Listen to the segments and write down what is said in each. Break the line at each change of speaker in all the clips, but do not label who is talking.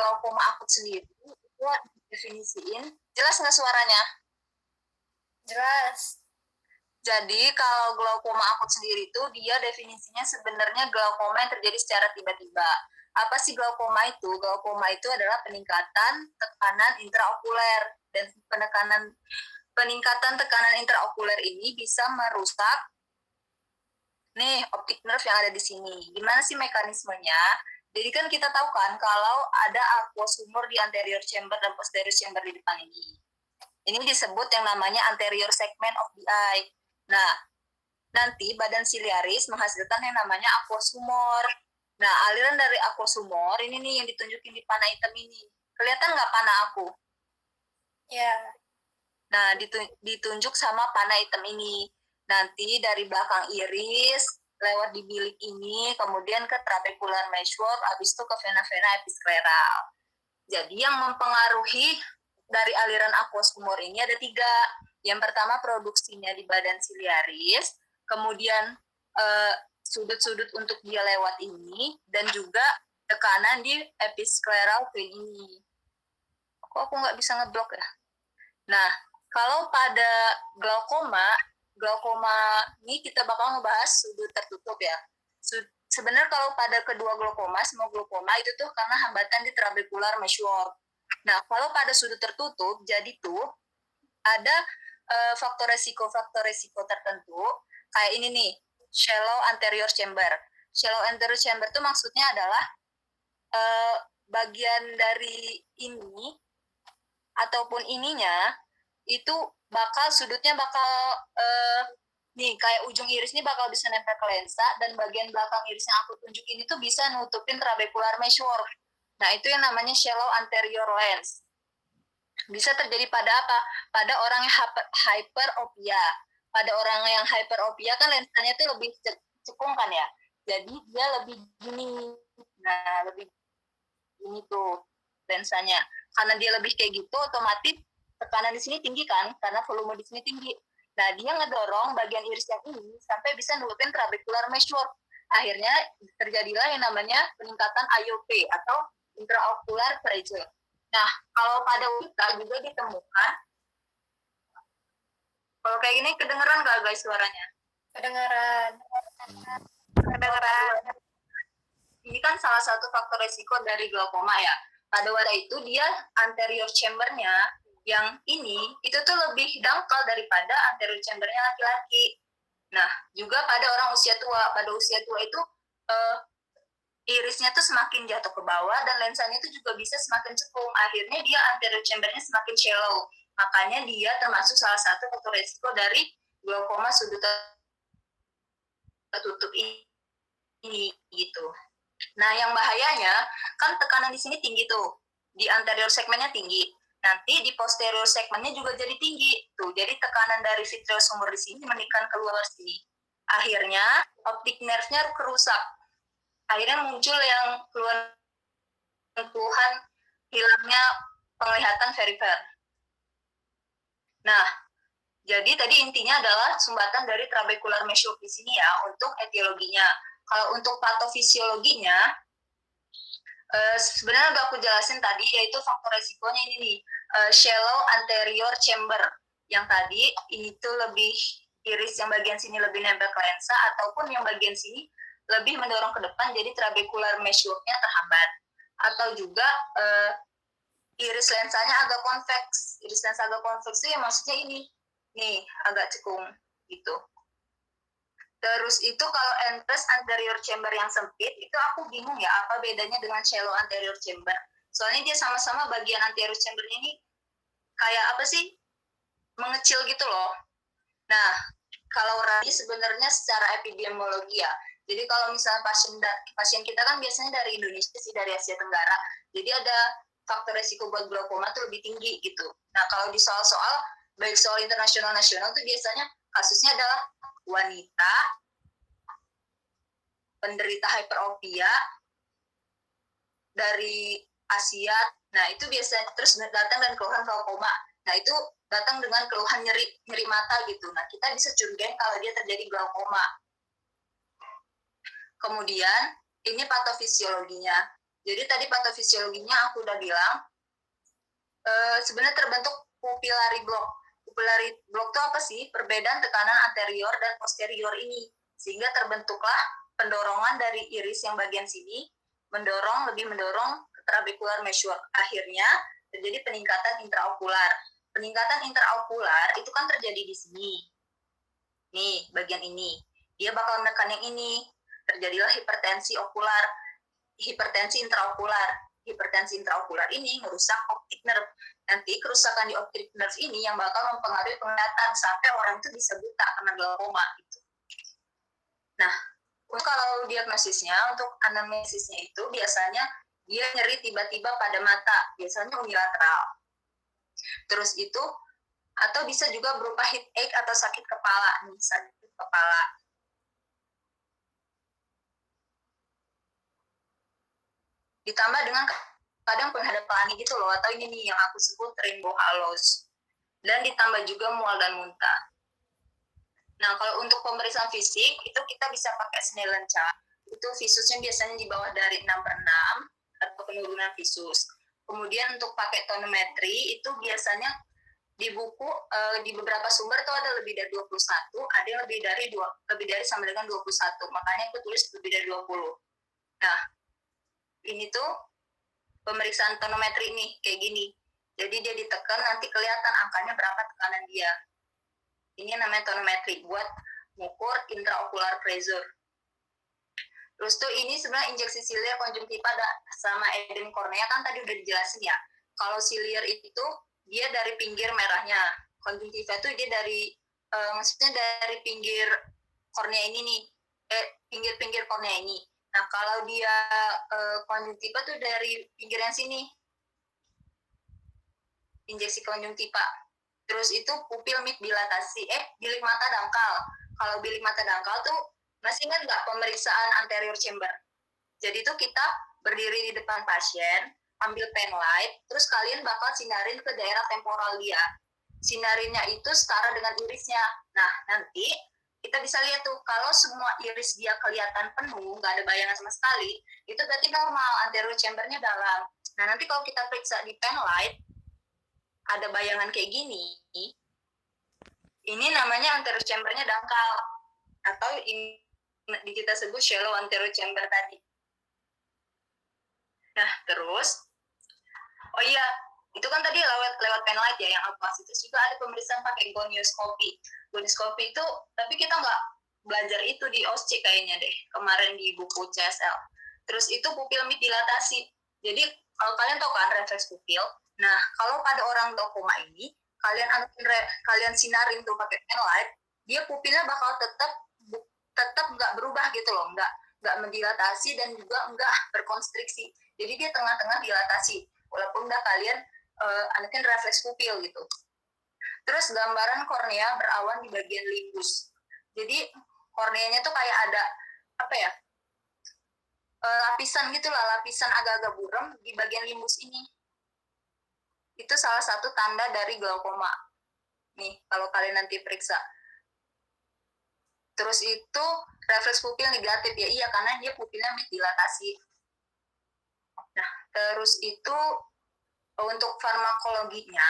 glaukoma akut sendiri itu definisiin, jelas nggak suaranya?
Jelas.
Jadi kalau glaukoma akut sendiri itu dia definisinya sebenarnya glaukoma yang terjadi secara tiba-tiba. Apa sih glaukoma itu? Glaukoma itu adalah peningkatan tekanan intraokuler, dan peningkatan tekanan intraokuler ini bisa merusak nih optic nerve yang ada di sini. Gimana sih mekanismenya? Jadi kan kita tahu kan kalau ada aqueous humor di anterior chamber dan posterior chamber di depan ini. Ini disebut yang namanya anterior segment of the eye. Nah, nanti badan siliaris menghasilkan yang namanya aqueous humor. Nah, aliran dari aqueous humor ini nih yang ditunjukin di panah hitam ini. Kelihatan nggak panah aku?
Ya.
Nah, ditunjuk sama panah hitam ini. Nanti dari belakang iris, lewat di bilik ini, kemudian ke trabecular meshwork, habis itu ke vena-vena episkleral. Jadi yang mempengaruhi dari aliran aqueous humor ini ada 3. Yang pertama produksinya di badan siliaris, kemudian sudut-sudut untuk dia lewat ini, dan juga tekanan di episkleral vein ini. Kok aku nggak bisa ngeblok ya? Nah, kalau pada glaukoma ini kita bakal ngebahas sudut tertutup ya. Sebenarnya kalau pada kedua glaukoma, semua glaukoma itu tuh karena hambatan di trabecular meshwork. Nah, kalau pada sudut tertutup, jadi tuh ada faktor resiko tertentu, kayak ini nih, shallow anterior chamber. Shallow anterior chamber itu maksudnya adalah bagian dari ini ataupun ininya itu sudutnya bakal nih kayak ujung iris ini bakal bisa nempel ke lensa, dan bagian belakang iris yang aku tunjukin itu bisa nutupin trabecular meshwork. Nah, itu yang namanya shallow anterior lens. Bisa terjadi pada apa? Pada orang yang hyperopia. Pada orang yang hyperopia kan lensanya itu lebih cekung kan ya. Jadi dia lebih gini. Nah, lebih gini tuh lensanya. Karena dia lebih kayak gitu, otomatis tekanan di sini tinggi kan, karena volume di sini tinggi. Nah, dia ngedorong bagian iris yang ini sampai bisa nutupin trabecular meshwork. Akhirnya terjadilah yang namanya peningkatan IOP atau intraocular pressure. Nah, kalau pada wanita juga ditemukan, kalau kayak gini kedengeran nggak guys suaranya?
Kedengeran.
Ini kan salah satu faktor resiko dari glaukoma ya. Pada wanita itu dia anterior chambernya yang ini itu tuh lebih dangkal daripada anterior chambernya laki-laki. Nah, juga pada orang usia tua. Pada usia tua itu irisnya tuh semakin jatuh ke bawah dan lensanya itu juga bisa semakin cekung. Akhirnya dia anterior chambernya semakin shallow. Makanya dia termasuk salah satu faktor resiko dari glaukoma sudut tertutup ini gitu. Nah, yang bahayanya kan tekanan di sini tinggi tuh. Di anterior segmennya tinggi. Nanti di posterior segmennya juga jadi tinggi. Tuh, jadi tekanan dari vitreous humor di sini meningkat keluar sini. Akhirnya optic nerve-nya kerusak. Akhirnya muncul yang keluhan hilangnya penglihatan perifer. Nah, jadi tadi intinya adalah sumbatan dari trabecular meshwork di sini ya untuk etiologinya. Kalau untuk patofisiologinya, sebenarnya udah aku jelasin tadi, yaitu faktor resikonya ini nih, shallow anterior chamber. Yang tadi ini tuh lebih iris yang bagian sini lebih nempel ke lensa, ataupun yang bagian sini lebih mendorong ke depan, jadi trabecular meshwork-nya terhambat. Atau juga iris lensanya agak konveks. Iris lensa agak konveks itu ya maksudnya ini, nih agak cekung gitu. Terus itu kalau entrance anterior chamber yang sempit, itu aku bingung ya apa bedanya dengan shallow anterior chamber. Soalnya dia sama-sama bagian anterior chamber ini kayak apa sih? Mengecil gitu loh. Nah, kalau radi sebenarnya secara epidemiologi ya. Jadi kalau misalnya pasien kita kan biasanya dari Indonesia sih, dari Asia Tenggara. Jadi ada faktor resiko buat glaukoma tuh lebih tinggi gitu. Nah, kalau di soal-soal baik soal internasional nasional tuh biasanya kasusnya adalah wanita penderita hyperopia dari Asia. Nah, itu biasanya terus datang dan keluhan glaukoma. Nah, itu datang dengan keluhan nyeri mata gitu. Nah, kita bisa curigain kalau dia terjadi glaukoma. Kemudian, ini patofisiologinya. Jadi tadi patofisiologinya aku udah bilang, sebenarnya terbentuk pupillary block. Pupillary block itu apa sih? Perbedaan tekanan anterior dan posterior ini. Sehingga terbentuklah pendorongan dari iris yang bagian sini, lebih mendorong ke trabecular meshwork. Akhirnya terjadi peningkatan intraokular. Peningkatan intraokular itu kan terjadi di sini. Nih, bagian ini. Dia bakal menekan yang ini. Terjadilah hipertensi okular, hipertensi intraokular. Hipertensi intraokular ini merusak optic nerve. Nanti kerusakan di optic nerve ini yang bakal mempengaruhi penglihatan sampai orang itu bisa buta karena glaukoma gitu. Nah, kalau diagnosisnya untuk anamnesisnya itu biasanya dia nyeri tiba-tiba pada mata, biasanya unilateral. Terus itu atau bisa juga berupa headache atau sakit kepala nih, sakit kepala. Ditambah dengan kadang penghadap pelangi gitu loh, atau ini nih yang aku sebut rainbow halos. Dan ditambah juga mual dan muntah. Nah, kalau untuk pemeriksaan fisik, itu kita bisa pakai Snellen chart. Itu visusnya biasanya di bawah dari 6/6 atau penurunan visus. Kemudian untuk pakai tonometri, itu biasanya di buku, di beberapa sumber tuh ada lebih dari 21, ada yang lebih dari sama dengan 21. Makanya aku tulis lebih dari 20. Nah, ini tuh pemeriksaan tonometri ini kayak gini. Jadi dia ditekan, nanti kelihatan angkanya berapa tekanan dia. Ini namanya tonometri buat mengukur intraocular pressure. Terus tuh ini sebenarnya injeksi silia konjungtiva sama edem kornea kan tadi udah dijelasin ya. Kalau silir itu dia dari pinggir merahnya, konjungtiva tuh dia dari maksudnya dari pinggir kornea ini nih, pinggir-pinggir kornea ini. Nah kalau dia konjungtiva tuh dari pinggir yang sini, injeksi konjungtiva. Terus itu pupil mid dilatasi, bilik mata dangkal. Kalau bilik mata dangkal tuh masih ingat nggak pemeriksaan anterior chamber? Jadi tuh kita berdiri di depan pasien, ambil pen light, terus kalian bakal sinarin ke daerah temporal dia. Sinarinnya itu setara dengan irisnya. Nah, nanti kita bisa lihat tuh, kalau semua iris dia kelihatan penuh, nggak ada bayangan sama sekali, itu berarti normal, anterior chambernya dalam. Nah, nanti kalau kita periksa di pen light, ada bayangan kayak gini, ini namanya anterior chambernya dangkal, atau ini kita sebut shallow anterior chamber tadi. Nah, terus, oh iya, itu kan tadi lewat pen light ya yang aku kasih. Terus juga ada pemeriksaan pakai gonioskopi. Gonioskopi itu, tapi kita nggak belajar itu di OSCE kayaknya deh, kemarin di buku CSL. Terus itu pupil mid dilatasi. Jadi, kalau kalian tahu kan refleks pupil, nah kalau pada orang glaukoma ini, kalian sinarin tuh pakai pen light, dia pupilnya bakal tetap nggak berubah gitu loh, nggak mendilatasi dan juga nggak berkonstriksi. Jadi dia tengah-tengah dilatasi, walaupun udah kalian anakin refleks pupil gitu. Terus gambaran kornea berawan di bagian limbus. Jadi korneanya tuh kayak ada apa ya, lapisan gitu lah, lapisan agak-agak buram di bagian limbus ini. Itu salah satu tanda dari glaukoma. Nih, kalau kalian nanti periksa. Terus itu refleks pupil negatif ya, iya karena dia pupilnya mid dilatasi. Nah, terus itu untuk farmakologinya,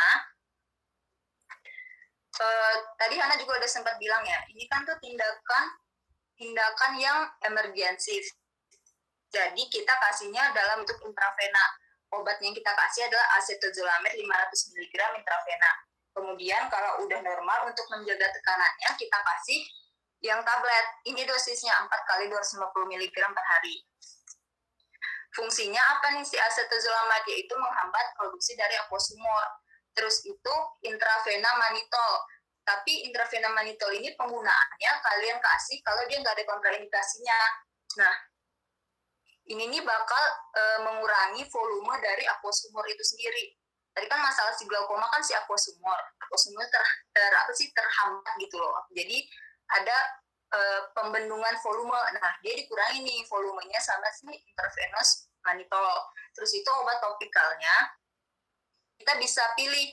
tadi Hana juga udah sempat bilang ya, ini kan tuh tindakan yang emergensif. Jadi kita kasihnya dalam bentuk intravena. Obat yang kita kasih adalah acetazolamide 500 mg intravena. Kemudian kalau udah normal, untuk menjaga tekanannya kita kasih yang tablet. Ini dosisnya 4 kali 250 mg per hari. Fungsinya apa nih si acetazolamide? Yaitu menghambat produksi dari aquasumor. Terus itu intravena mannitol. Tapi intravena mannitol ini penggunaannya kalian kasih kalau dia nggak ada kontraindikasinya. Nah, ini nih bakal mengurangi volume dari aquasumor itu sendiri. Tadi kan masalah si glaukoma kan si aquasumor terhambat gitu loh. Jadi ada pembendungan volume. Nah, dia dikurangi nih volumenya sama si intravenous mannitol. Terus itu obat topikalnya kita bisa pilih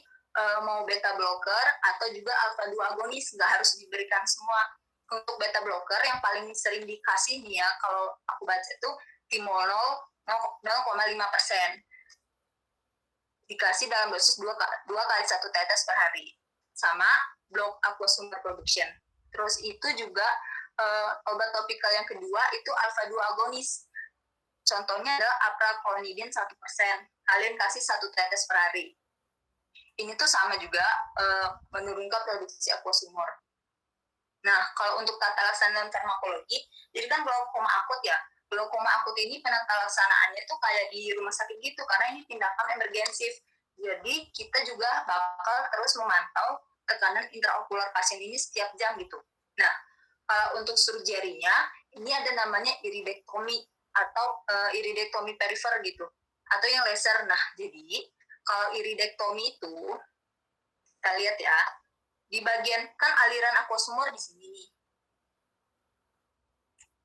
mau beta blocker atau juga alpha 2 agonis, nggak harus diberikan semua. Untuk beta blocker yang paling sering dikasih nih ya, kalau aku baca itu timolol 0,5%. Dikasih dalam dosis 2 kali 1 tetes per hari. Sama blok aqua sumber production. Terus itu juga obat topikal yang kedua itu alpha 2 agonis. Contohnya adalah apraconidin 1%. Kalian kasih 1 tetes per hari. Ini tuh sama juga menurunkan produksi aqua sumur. Nah, kalau untuk tata laksana dalam farmakologi, jadi kan glaukoma akut ya. Glaukoma akut ini penata laksanaannya tuh kayak di rumah sakit gitu, karena ini tindakan emergensif. Jadi kita juga bakal terus memantau tekanan intraokular pasien ini setiap jam gitu. Nah, untuk surgerinya, ini ada namanya iridektomi atau iridektomi perifer gitu, atau yang laser. Nah, jadi kalau iridektomi itu, kita lihat ya, di bagian kan aliran aqua sumur di sini.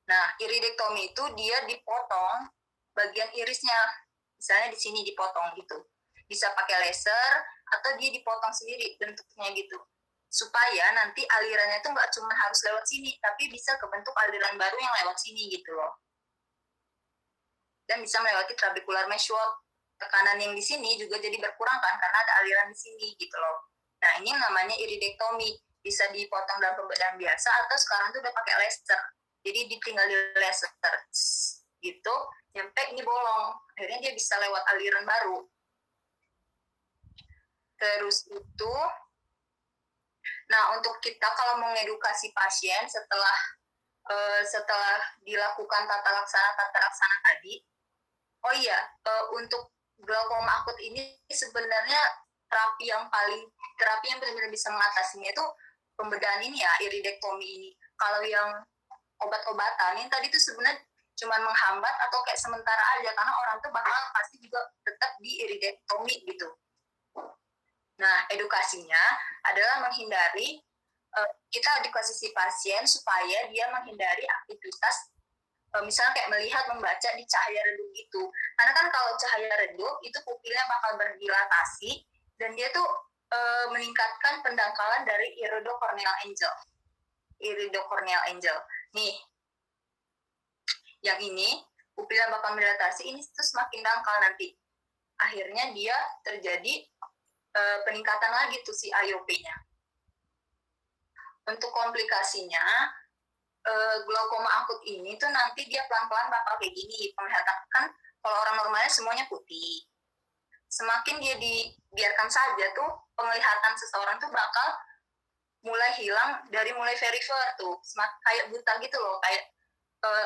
Nah, iridektomi itu dia dipotong bagian irisnya. Misalnya di sini dipotong gitu. Bisa pakai laser atau dia dipotong sendiri bentuknya gitu. Supaya nanti alirannya itu nggak cuma harus lewat sini, tapi bisa kebentuk aliran baru yang lewat sini gitu loh. Dan bisa melewati trabecular meshwork. Tekanan yang di sini juga jadi berkurang kan karena ada aliran di sini gitu loh. Nah, ini namanya iridektomi. Bisa dipotong dalam pembedahan biasa atau sekarang tuh udah pakai laser. Jadi ditinggal di laser gitu, nyampe ini bolong. Akhirnya dia bisa lewat aliran baru. Terus itu, nah untuk kita kalau mengedukasi pasien setelah dilakukan tata laksana tadi, oh iya, untuk glaukoma akut ini sebenarnya terapi yang benar-benar bisa mengatasinya itu pembedahan ini ya, iridektomi ini. Kalau yang obat-obatan ini tadi tuh sebenarnya cuma menghambat atau kayak sementara aja, karena orang tuh bakal pasti juga tetap di iridektomi gitu. Nah, edukasinya adalah menghindari, kita edukasi si pasien supaya dia menghindari aktivitas misalnya kayak melihat, membaca di cahaya redup gitu. Karena kan kalau cahaya redup itu pupilnya bakal berdilatasi dan dia tuh meningkatkan pendangkalan dari iridocorneal angel. Nih, yang ini pupilnya bakal berdilatasi, ini tuh semakin dangkal nanti. Akhirnya dia terjadi peningkatan lagi tuh si IOP-nya. Untuk komplikasinya, glaukoma akut ini tuh nanti dia pelan-pelan bakal kayak gini. Penglihatan kan kalau orang normalnya semuanya putih. Semakin dia dibiarkan saja tuh penglihatan seseorang tuh bakal mulai hilang dari mulai perifer tuh, kayak buta gitu loh, kayak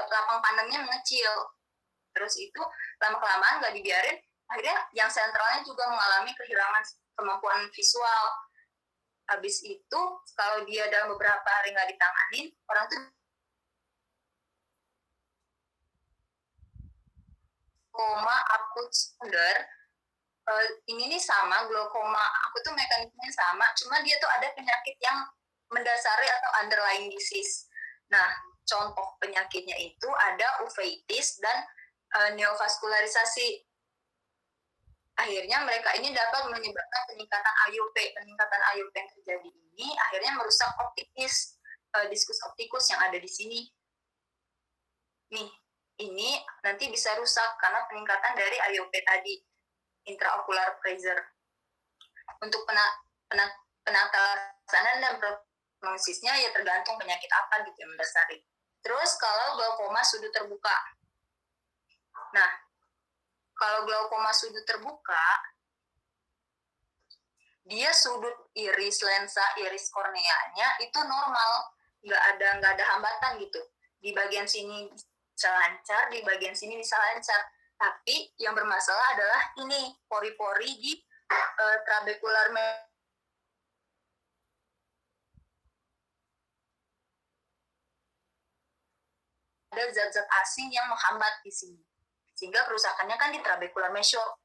lapang pandangnya mengecil. Terus itu lama-kelamaan nggak dibiarin, akhirnya yang sentralnya juga mengalami kehilangan kemampuan visual. Habis itu kalau dia dalam beberapa hari nggak ditanganin, orang tuh glaukoma akut sekunder, ini nih sama, glaukoma akut tuh mekanismenya sama, cuma dia tuh ada penyakit yang mendasari atau underlying disease. Nah, contoh penyakitnya itu ada uveitis dan neovaskularisasi. Akhirnya mereka ini dapat menyebabkan peningkatan IOP. Peningkatan IOP yang terjadi ini akhirnya merusak diskus optikus yang ada di sini. Nih, ini nanti bisa rusak karena peningkatan dari IOP tadi, intraocular pressure. Untuk penata laksana dan prognosisnya ya tergantung penyakit apa gitu yang mendasari. Terus kalau glaukoma sudut terbuka. Nah, kalau glaukoma sudut terbuka, dia sudut iris lensa iris korneanya itu normal, nggak ada hambatan gitu. Di bagian sini bisa lancar, di bagian sini bisa lancar. Tapi yang bermasalah adalah ini pori-pori di trabecular ada zat-zat asing yang menghambat di sini. Sehingga kerusakannya kan di trabecular meshwork.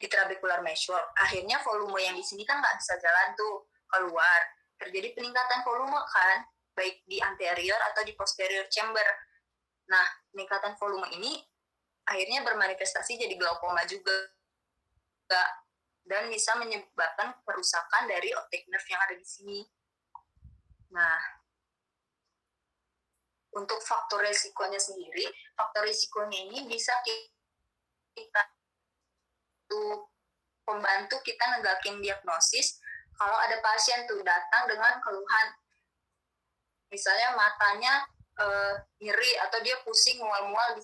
Di trabecular meshwork. Akhirnya volume yang di sini kan nggak bisa jalan tuh keluar. Terjadi peningkatan volume kan, baik di anterior atau di posterior chamber. Nah, peningkatan volume ini akhirnya bermanifestasi jadi glaukoma juga. Dan bisa menyebabkan kerusakan dari optic nerve yang ada di sini. Nah, untuk faktor resikonya sendiri, faktor resikonya ini bisa kita untuk membantu kita negakin diagnosis kalau ada pasien tuh datang dengan keluhan, misalnya matanya nyeri atau dia pusing mual-mual di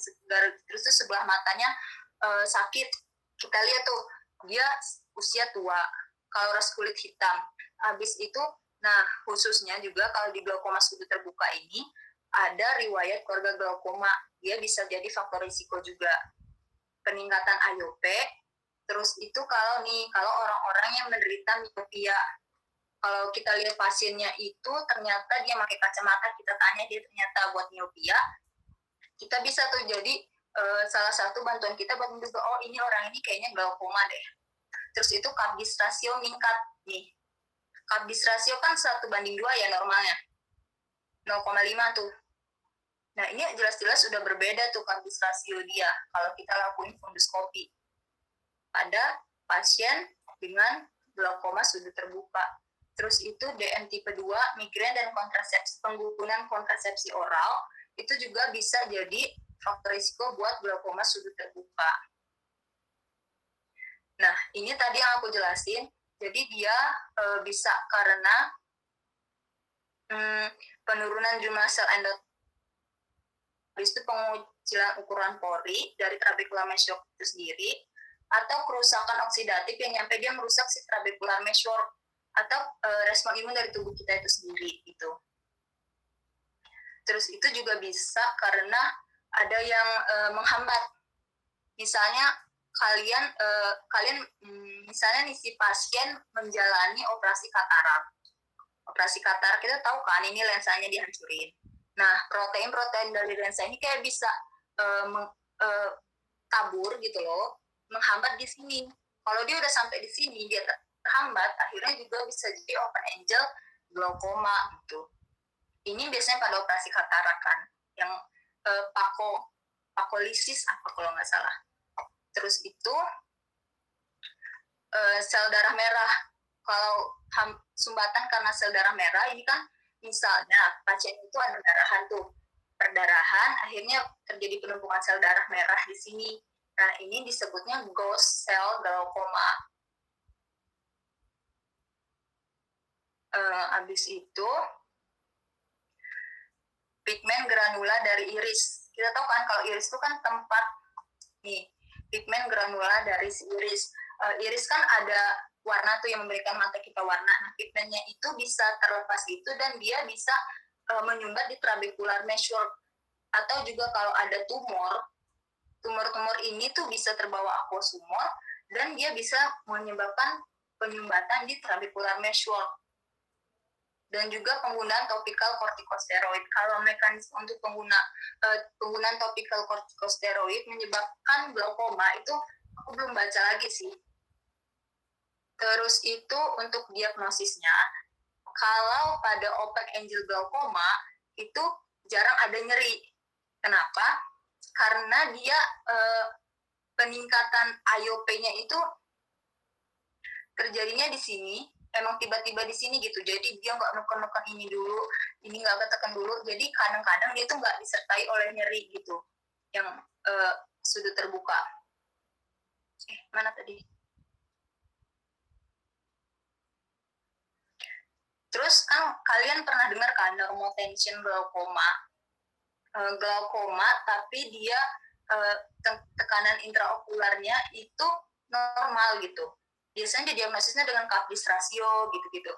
terus tuh sebelah matanya sakit, kita lihat tuh dia usia tua, kalau ras kulit hitam. Habis itu, nah khususnya juga kalau di glaukoma sudut terbuka ini ada riwayat keluarga glaukoma, dia bisa jadi faktor risiko juga. Peningkatan IOP, terus itu kalau orang-orang yang menderita miopia, kalau kita lihat pasiennya itu ternyata dia pakai kacamata, kita tanya dia ternyata buat miopia, kita bisa tuh jadi salah satu bantuan kita buat menduga, oh ini orang ini kayaknya glaukoma deh. Terus itu Kabis rasio meningkat nih. Kabis rasio kan 1:2 ya normalnya, 0,5 tuh. Nah ini jelas-jelas sudah berbeda tuh Kabis rasio dia kalau kita lakuin fundoskopi pada pasien dengan glaukoma sudut terbuka. Terus itu DM tipe 2, migrain dan penggunaan kontrasepsi oral itu juga bisa jadi faktor risiko buat glaukoma sudut terbuka. Nah, ini tadi yang aku jelasin. Jadi dia bisa karena penurunan jumlah sel endotel, habis itu pengucilan ukuran pori dari trabecular meshwork itu sendiri, atau kerusakan oksidatif yang nyampe dia merusak si trabecular meshwork, atau respon imun dari tubuh kita itu sendiri gitu. Terus itu juga bisa karena ada yang menghambat. Misalnya kalian misalnya nih si pasien menjalani operasi katarak. Operasi katarak kita tahu kan ini lensanya dihancurin. Nah, protein-protein dari lensa ini kayak bisa kabur gitu loh, menghambat di sini. Kalau dia udah sampai di sini, dia terhambat, akhirnya juga bisa jadi open angle glaukoma gitu. Ini biasanya pada operasi katarak kan, yang pakolisis apa kalau nggak salah. Terus itu sel darah merah. Kalau sumbatan karena sel darah merah ini kan, misalnya pasien itu ada perdarahan tuh, perdarahan akhirnya terjadi penumpukan sel darah merah di sini. Nah ini disebutnya ghost cell glaukoma. Habis itu pigmen granula dari iris. Kita tahu kan kalau iris itu kan tempat nih pigmen granula dari si iris. Iris kan ada warna tuh yang memberikan mata kita warna. Nah, pigmennya itu bisa terlepas gitu dan dia bisa menyumbat di trabecular meshwork. Atau juga kalau ada tumor ini tuh bisa terbawa aquasumor dan dia bisa menyebabkan penyumbatan di trabecular meshwork. Dan juga penggunaan topikal kortikosteroid. Kalau mekanisme untuk penggunaan topikal kortikosteroid menyebabkan glaukoma itu aku belum baca lagi sih. Terus itu untuk diagnosisnya, kalau pada open angle glaukoma itu jarang ada nyeri. Kenapa? Karena dia peningkatan IOP-nya itu terjadinya di sini, emang tiba-tiba di sini gitu. Jadi dia nggak neken-neken ini dulu, ini nggak ketekan dulu. Jadi kadang-kadang dia tuh nggak disertai oleh nyeri gitu, yang sudut terbuka. Mana tadi? Terus kan kalian pernah dengar kan normotension glaukoma? Glaukoma tapi dia tekanan intraokularnya itu normal gitu. Biasanya diagnosisnya dengan Kabis rasio gitu-gitu.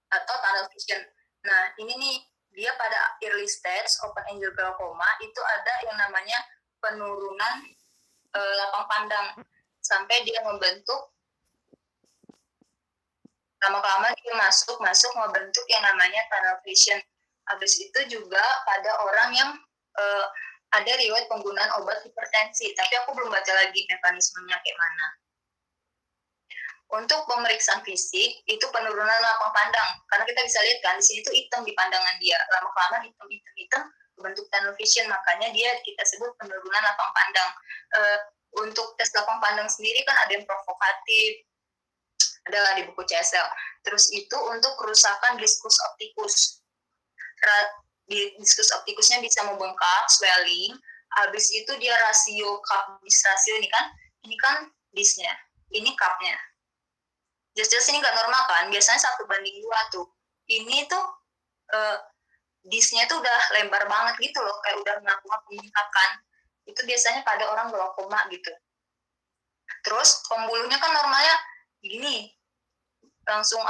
Atau tunnel vision. Nah, ini nih dia pada early stage open angle glaukoma itu ada yang namanya penurunan lapang pandang sampai dia membentuk lama-lama dia masuk membentuk yang namanya tunnel vision. Habis itu juga pada orang yang ada riwayat penggunaan obat hipertensi, tapi aku belum baca lagi mekanismenya kayak mana. Untuk pemeriksaan fisik itu penurunan lapang pandang, karena kita bisa lihat kan di sini tuh hitam di pandangan dia, lama-lama hitam bentuk tunnel vision, makanya dia kita sebut penurunan lapang pandang. Untuk tes lapang pandang sendiri kan ada yang provokatif, adalah di buku CSL. Terus itu untuk kerusakan diskus optikus. diskus optikusnya bisa membengkak, swelling. Habis itu dia rasio cup dis rasio ini kan disnya, ini cupnya. Jelas-jelas ini nggak normal kan? Biasanya 1:2 tuh. Ini tuh disnya tuh udah lebar banget gitu loh, kayak udah melakukan pembengkakan. Itu biasanya pada orang glaukoma gitu. Terus pembuluhnya kan normalnya gini, langsung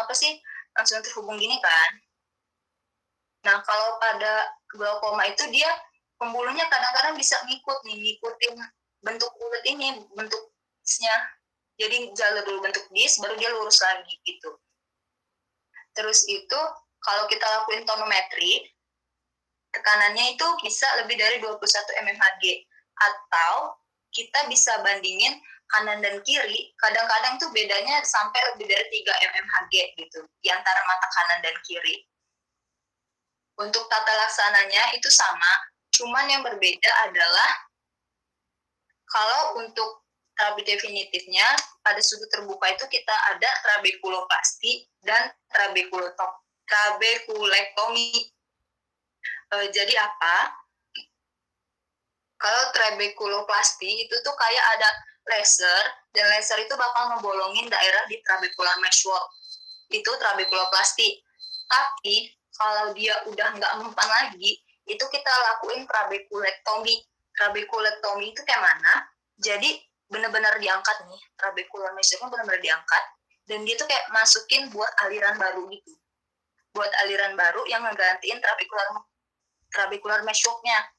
terhubung gini kan. Nah, kalau pada glaukoma itu dia pembuluhnya kadang-kadang bisa ngikutin bentuk kulit ini, bentuk disnya. Jadi jalur dulu bentuk dis, baru dia lurus lagi gitu. Terus itu kalau kita lakuin tonometri, tekanannya itu bisa lebih dari 21 mmHg. Atau kita bisa bandingin kanan dan kiri, kadang-kadang tuh bedanya sampai lebih dari 3 mmHg gitu, di antara mata kanan dan kiri. Untuk tata laksananya itu sama, cuman yang berbeda adalah kalau untuk terapi definitifnya pada sudut terbuka itu kita ada trabekuloplasti dan trabekulektomi. Jadi apa? Kalau trabekuloplasti itu tuh kayak ada laser, dan laser itu bakal ngebolongin daerah di trabecular meshwork. Itu trabekuloplasti. Tapi kalau dia udah nggak mempan lagi, itu kita lakuin trabekulektomi. Trabekulektomi itu kayak mana? Jadi benar-benar diangkat nih, trabecular meshworknya benar-benar diangkat, dan dia tuh kayak masukin buat aliran baru gitu. Buat aliran baru yang ngegantiin trabecular meshworknya.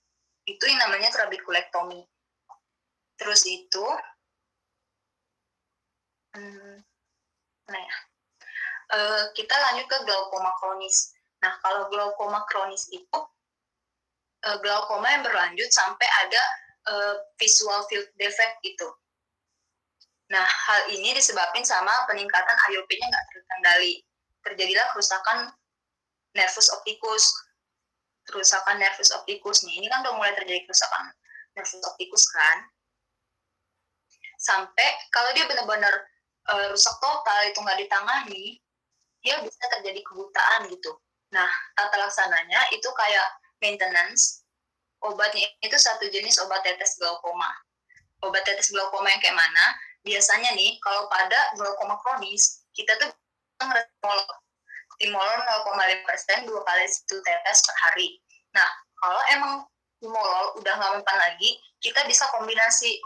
Itu yang namanya trabekulektomi. Terus itu kita lanjut ke glaukoma kronis. Nah, kalau glaukoma kronis itu glaukoma yang berlanjut sampai ada visual field defect gitu. Nah, hal ini disebabkan sama peningkatan IOP-nya nggak terkendali. Terjadilah kerusakan nervus opticus. Kerusakan nervus opticus nih, ini kan udah mulai terjadi kerusakan nervus opticus kan. Sampai kalau dia benar-benar rusak total, itu nggak ditangani, dia bisa terjadi kebutaan gitu. Nah, tata laksananya itu kayak maintenance. Obatnya itu satu jenis obat tetes glaukoma. Obat tetes glaukoma yang kayak mana? Biasanya nih, kalau pada glaukoma kronis, kita tuh timolol 0,5% 2 kali 1 tetes per hari. Nah, kalau emang timolol udah nggak mempan lagi, kita bisa kombinasi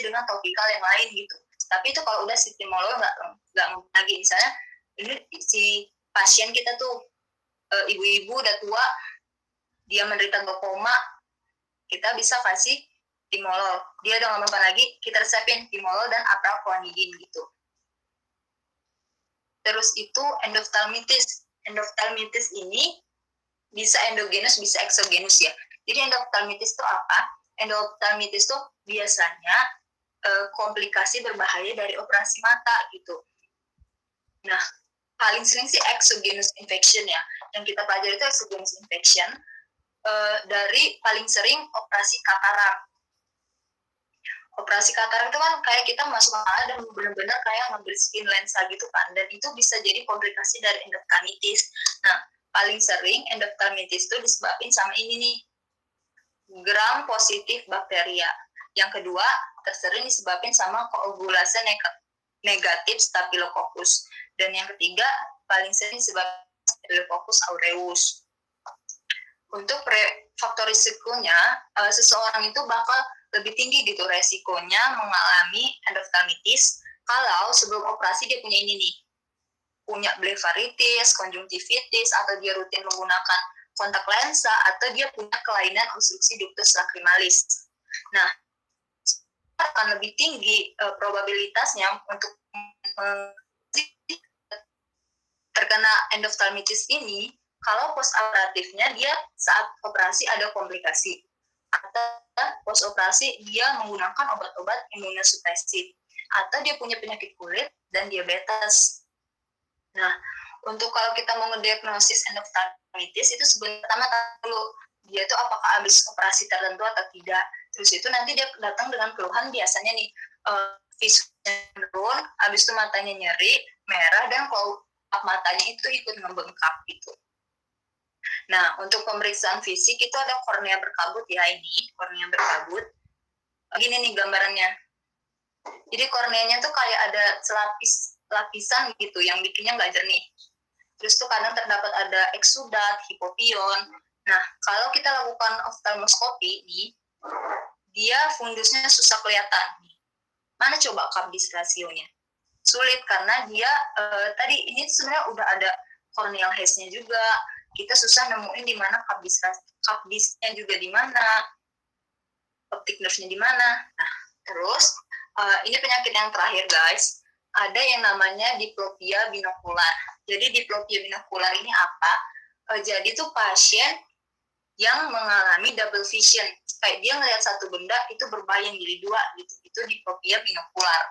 dengan topikal yang lain gitu. Tapi itu kalau udah si timolol nggak mempan lagi, misalnya ini si pasien kita tuh ibu-ibu udah tua, dia menderita glaukoma, kita bisa kasih timolol. Dia udah nggak mempan lagi, kita resepin timolol dan apralclanidin gitu. Terus itu endoftalmitis. Endoftalmitis ini bisa endogenus, bisa exogenus ya. Jadi endoftalmitis itu apa? Endoftalmitis itu biasanya komplikasi berbahaya dari operasi mata gitu. Nah, paling sering sih exogenous infection ya. Yang kita pelajari itu exogenous infection dari paling sering operasi katarak. Operasi katarak itu kan kayak kita masuk mata dan benar-benar kayak ngebersihin lensa gitu kan, dan itu bisa jadi komplikasi dari endoftalmitis. Nah, paling sering endoftalmitis itu disebabkan sama ini nih, gram positif bakteria. Yang kedua, tersering disebabkan sama koagulasi negatif staphylococcus. Dan yang ketiga, paling sering disebabkan staphylococcus aureus. Untuk faktor risikonya, seseorang itu bakal lebih tinggi gitu resikonya mengalami endoftalmitis kalau sebelum operasi dia punya ini nih, punya blefaritis, konjungtivitis, atau dia rutin menggunakan kontak lensa, atau dia punya kelainan obstruksi ductus lacrimalis. Nah, akan lebih tinggi probabilitasnya untuk terkena endoftalmitis ini kalau post-operatifnya dia saat operasi ada komplikasi, atau post operasi dia menggunakan obat-obat imunosupresif, atau dia punya penyakit kulit dan diabetes. Nah, untuk kalau kita mau ngediagnosis endoftalmitis itu pertama dulu dia itu apakah habis operasi tertentu atau tidak. Terus itu nanti dia datang dengan keluhan biasanya nih visualnya menurun, habis itu matanya nyeri, merah, dan kalau matanya itu ikut membengkak gitu. Nah, untuk pemeriksaan fisik itu ada kornea berkabut ya, ini kornea berkabut. Gini nih gambarannya. Jadi korneanya tuh kayak ada lapisan gitu yang bikinnya nggak jernih. Terus tuh kadang terdapat ada eksudat, hipopion. Nah, kalau kita lakukan oftalmoskopi nih, dia fundusnya susah kelihatan. Mana coba kabis rasionya? Sulit karena dia tadi ini sebenarnya udah ada corneal haze-nya juga. Kita susah nemuin di mana kabisnya juga di mana, optic nerve-nya di mana. Nah, terus ini penyakit yang terakhir guys, ada yang namanya diplopia binokular. Jadi diplopia binokular ini apa? Jadi tuh pasien yang mengalami double vision, kayak dia ngelihat satu benda itu berbayang jadi dua gitu. Itu diplopia binokular.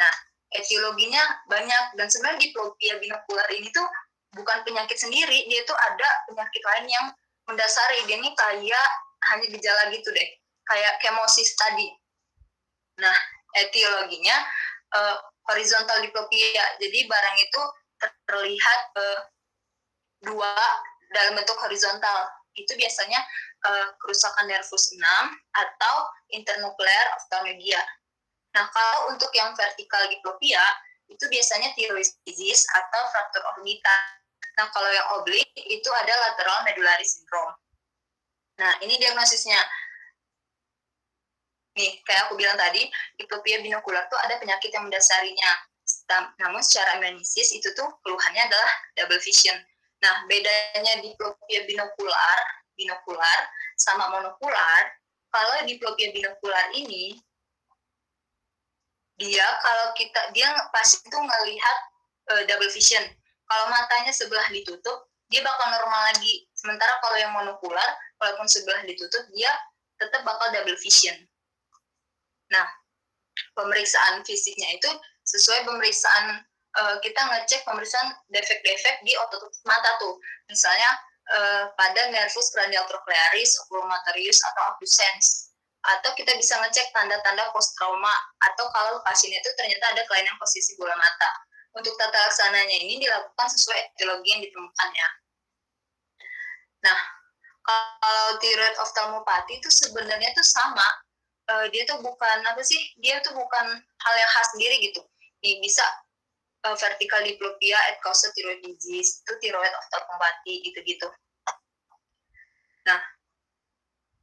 Nah, etiologinya banyak, dan sebenarnya diplopia binokular ini tuh bukan penyakit sendiri, dia tuh ada penyakit lain yang mendasari. Dia ini kayak hanya gejala gitu deh, kayak kemosis tadi. Nah, etiologinya horizontal diplopia, jadi barang itu terlihat dua dalam bentuk horizontal. Itu biasanya kerusakan nervus 6 atau internuklear oftalmologia. Nah, kalau untuk yang vertikal diplopia, itu biasanya thyroid disease atau fraktur orbital. Nah, kalau yang oblik, itu ada lateral medullary syndrome. Nah, ini diagnosisnya. Nih, kayak aku bilang tadi, diplopia binokular tuh ada penyakit yang mendasarinya. Namun secara anamnesis itu tuh keluhannya adalah double vision. Nah, bedanya diplopia binokular sama monokular, kalau diplopia binokular ini, dia pasti itu ngelihat double vision. Kalau matanya sebelah ditutup, dia bakal normal lagi. Sementara kalau yang monokular, walaupun sebelah ditutup, dia tetap bakal double vision. Nah, pemeriksaan fisiknya itu sesuai pemeriksaan kita ngecek pemeriksaan defek-defek di otot mata tuh. Misalnya pada nervus cranial trochlearis, oculomotorius, atau abducens. Atau kita bisa ngecek tanda-tanda post trauma, atau kalau pasien itu ternyata ada kelainan posisi bola mata. Untuk tata laksananya ini dilakukan sesuai etiologi yang ditemukannya. Nah, kalau thyroid oftalmopati itu sebenarnya tuh sama. Dia tuh bukan hal yang khas sendiri gitu. Nih, bisa vertical diplopia at cause thyroid disease, itu thyroid oftalmopati gitu-gitu. Nah,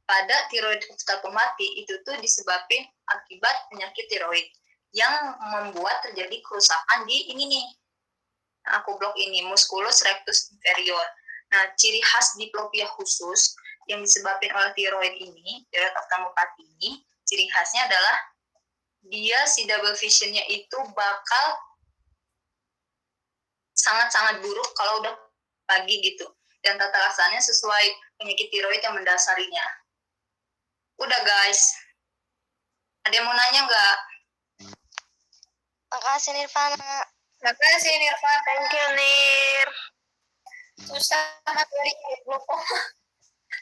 pada thyroid oftalmopati itu tuh disebabkan akibat penyakit tiroid yang membuat terjadi kerusakan di ini nih. Nah, aku blok ini, musculus rectus inferior. Nah, ciri khas diplopia khusus yang disebabkan oleh tiroid ini, thyroid oftalmopati ini, ciri khasnya adalah dia si double visionnya itu bakal sangat-sangat buruk kalau udah pagi gitu. Dan tata laksananya sesuai penyakit tiroid yang mendasarinya. Udah guys. Ada yang mau nanya nggak?
Makasih Nirvana.
Makasih Nirvana.
Thank you Nir.
Susah materi glaucoma.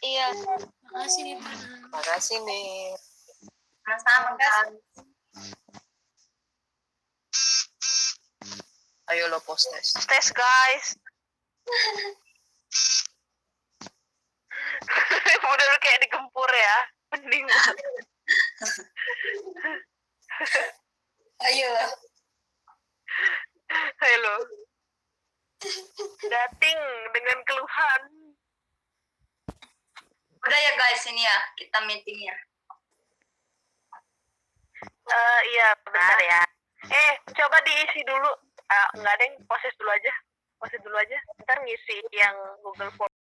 Iya.
Makasih Nirvana.
Makasih Nir.
Sama-sama kan.
Ayo lo post tes. Tes guys. Udah lu kayak digempur ya. Pening.
Ayo.
Ayo lo. Dating dengan keluhan.
Udah ya guys, ini ya kita meetingnya.
Iya bentar ya. Coba diisi dulu. Enggak deh, proses dulu aja. Ntar ngisi yang Google Form.